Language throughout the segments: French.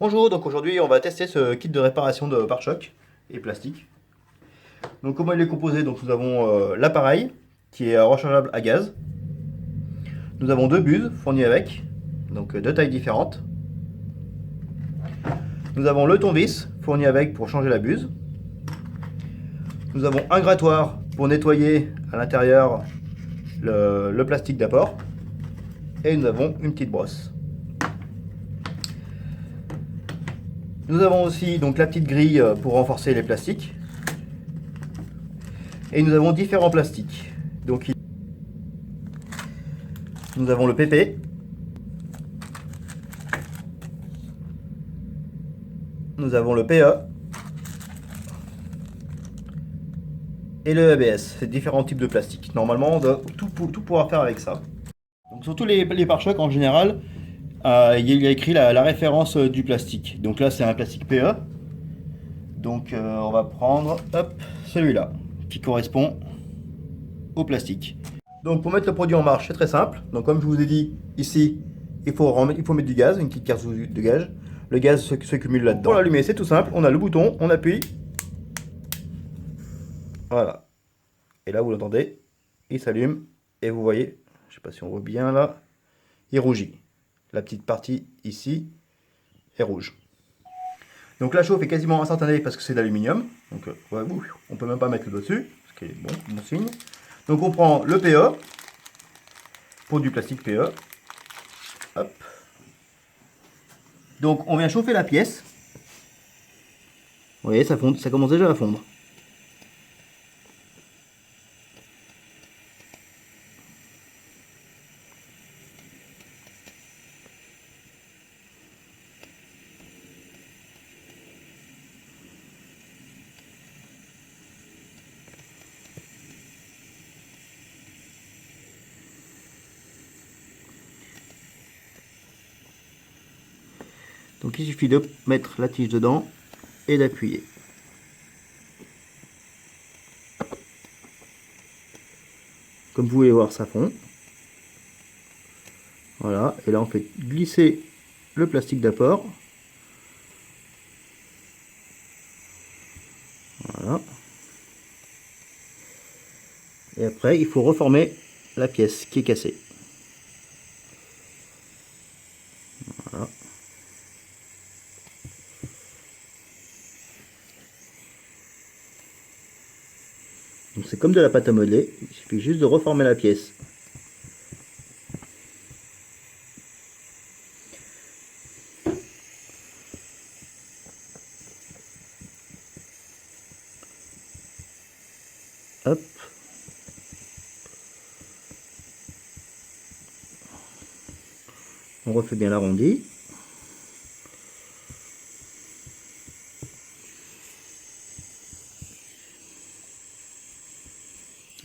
Bonjour, donc aujourd'hui on va tester ce kit de réparation de pare-choc et plastique. Donc comment il est composé? Donc nous avons l'appareil qui est rechargeable à gaz. Nous avons deux buses fournies avec, donc deux tailles différentes. Nous avons le tournevis fourni avec pour changer la buse. Nous avons un grattoir pour nettoyer à l'intérieur le plastique d'apport. Et nous avons une petite brosse. Nous avons aussi donc la petite grille pour renforcer les plastiques. Et nous avons différents plastiques. Donc nous avons le PP. Nous avons le PE. Et le ABS. C'est différents types de plastique. Normalement on doit tout pouvoir faire avec ça. Donc sur tous les pare-chocs en général, il y a écrit la référence du plastique. Donc là c'est un plastique PE. Donc on va prendre celui-là qui correspond au plastique. Donc pour mettre le produit en marche, c'est très simple. Donc comme je vous ai dit ici, il faut mettre du gaz, une petite carte de gaz. Le gaz se cumule là-dedans. Pour l'allumer, c'est tout simple. On a le bouton, on appuie. Voilà. Et là, vous l'entendez, il s'allume. Et vous voyez, je sais pas si on voit bien là, il rougit. La petite partie ici est rouge. Donc la chauffe est quasiment instantanée parce que c'est d'aluminium. Donc ouais, on peut même pas mettre le doigt dessus, ce qui est bon signe. Donc on prend le PE, pour du plastique PE. Hop. Donc on vient chauffer la pièce. Vous voyez, ça fond, ça commence déjà à fondre. Donc il suffit de mettre la tige dedans et d'appuyer. Comme vous pouvez voir, ça fond. Voilà, et là on fait glisser le plastique d'apport. Voilà. Et après, il faut reformer la pièce qui est cassée. Voilà. Donc c'est comme de la pâte à modeler, il suffit juste de reformer la pièce. Hop. On refait bien l'arrondi.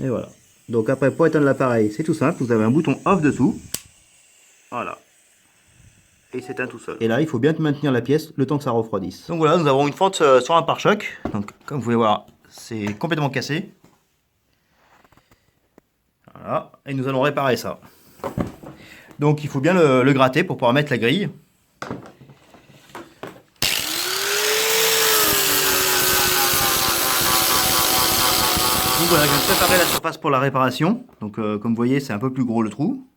Et voilà. Donc après, pour éteindre l'appareil, c'est tout simple. Vous avez un bouton off dessous. Voilà. Et il s'éteint tout seul. Et là, il faut bien maintenir la pièce le temps que ça refroidisse. Donc voilà, nous avons une fente sur un pare-choc. Donc comme vous pouvez voir, c'est complètement cassé. Voilà. Et nous allons réparer ça. Donc il faut bien le gratter pour pouvoir mettre la grille. Donc voilà, je viens de préparer la surface pour la réparation. Donc comme vous voyez, c'est un peu plus gros le trou.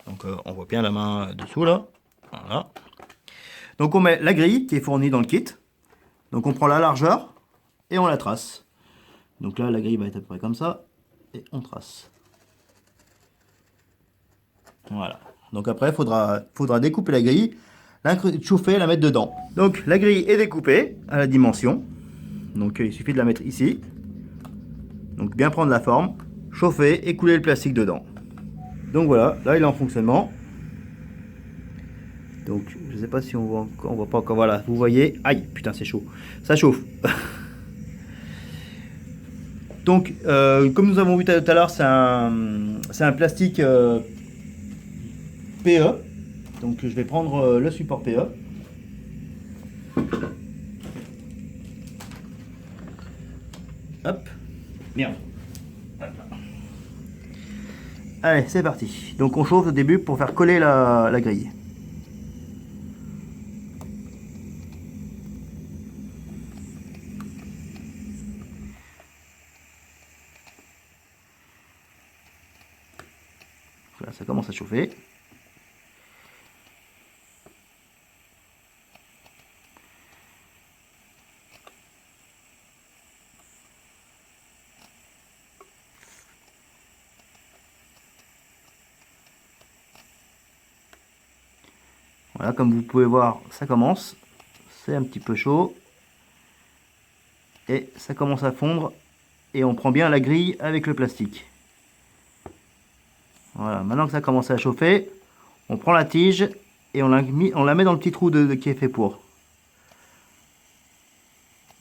Donc on voit bien la main dessous là. Voilà. Donc on met la grille qui est fournie dans le kit. Donc on prend la largeur et on la trace. Donc là, la grille va être à peu près comme ça. Et on trace. Voilà. Donc après, il faudra découper la grille, la chauffer et la mettre dedans. Donc la grille est découpée à la dimension. Donc il suffit de la mettre ici. Donc bien prendre la forme, chauffer et couler le plastique dedans. Donc voilà, là il est en fonctionnement. Donc je sais pas si on voit encore, on voit pas encore, voilà, vous voyez, aïe, putain c'est chaud, ça chauffe. Donc comme nous avons vu tout à l'heure, c'est un plastique PE. Donc je vais prendre le support PE. Hop, merde. Allez, c'est parti. Donc on chauffe au début pour faire coller la grille. ça commence à chauffer. Voilà, comme vous pouvez voir, ça commence. C'est un petit peu chaud. Et ça commence à fondre. Et on prend bien la grille avec le plastique. Voilà, maintenant que ça commence à chauffer, on prend la tige et on la met dans le petit trou qui est fait pour.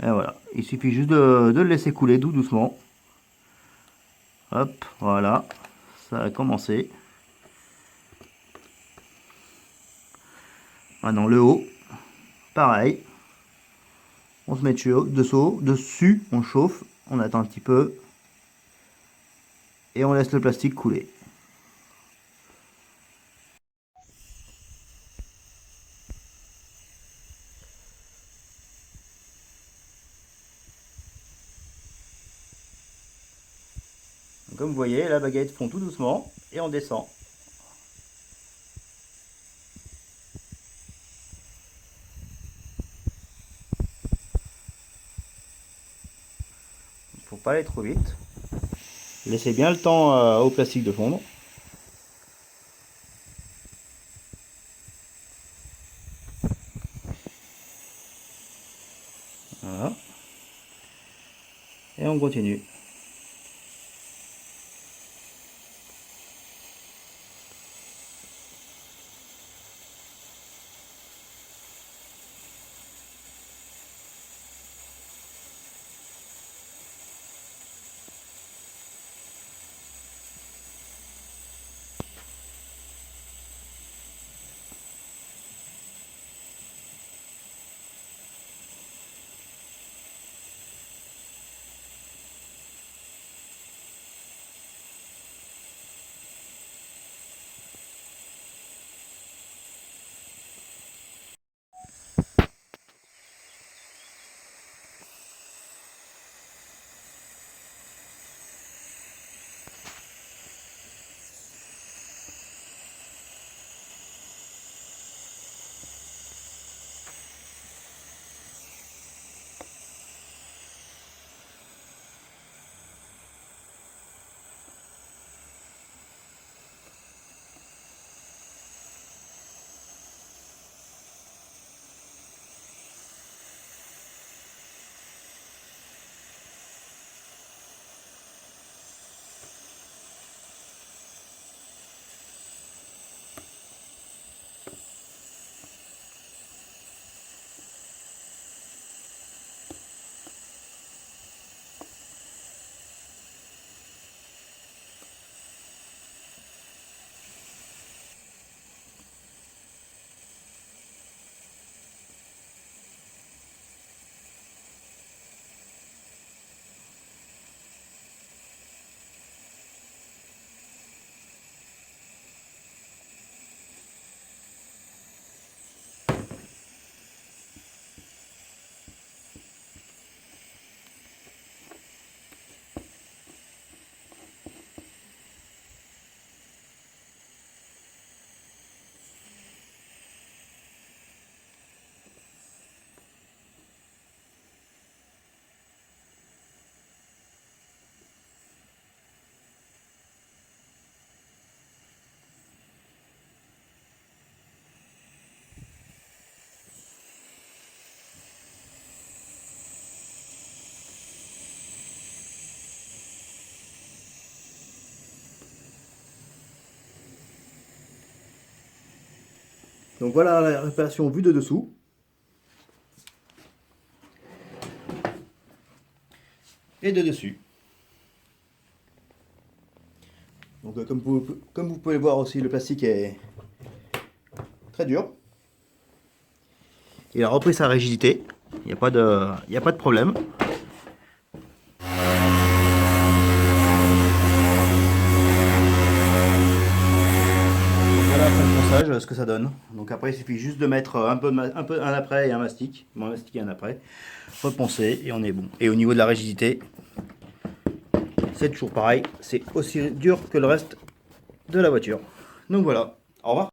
Et voilà, il suffit juste de le laisser couler doucement. Hop, voilà, ça a commencé. Maintenant le haut, pareil. On se met dessus, on chauffe, on attend un petit peu. Et on laisse le plastique couler. Comme vous voyez, la baguette fond tout doucement et on descend. Il ne faut pas aller trop vite. Laissez bien le temps au plastique de fondre. Voilà. Et on continue. Donc voilà la réparation vue de dessous. Et de dessus. Donc comme vous pouvez le voir aussi, le plastique est très dur. Il a repris sa rigidité. Il n'y a pas de problème. Voilà après le ponçage, ce que ça donne. Donc après il suffit juste de mettre un après et un mastic. Bon, un mastic et un après. Reponcer et on est bon. Et au niveau de la rigidité, c'est toujours pareil. C'est aussi dur que le reste de la voiture. Donc voilà, au revoir.